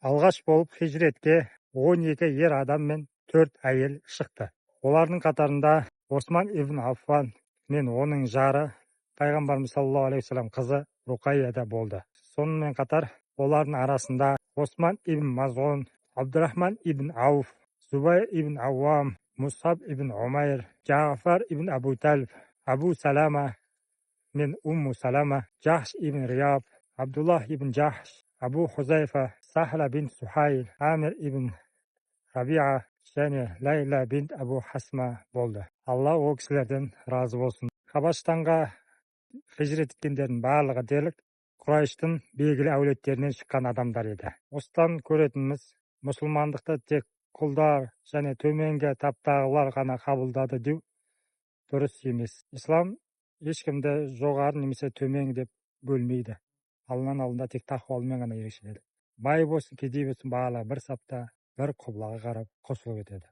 Алғаш болып хижретке 12 ер адам мен 4 әйел шықты. Олардың қатарында Осман ибн Аффан мен оның жары пайғамбарымыз саллаллаху алейхи вассалам қызы Руқайя да болды. Сонымен қатар олардың арасында Осман ибн Мазғун, Абдурахман ибн Ауф, Зубайр ибн Ауам, Мусаб ибн Умайр, Джафар ибн Абу Талиб, Абу Салама мен Умму Салама, Джахш ибн Рияб, Абдуллах ибн Джахш, Абу Хузайфа, Сахла бин Сухайл, Амир ибн Рабиа және Лайла бин Абу Хасма болды. Алла о кісілерден разы болсын. Хабаштанға хижрет еткендердің барлығы дерлік Құрайштың белгілі әулеттерінен шыққан адамдар еді. Осыдан көретініміз, мұсылмандықты тек құлдар және төменгі таптағылар ғана қабылдады деу дұрыс емес. Ислам ешкімді жоғары немесе төмен деп бөлмейді. Алланың алдында тек тақуалымен ғана ерекшеледі. Бай болсын, кедей болсын, барлығы бір сапта, бір құбылаға қарап қосылып өтеді.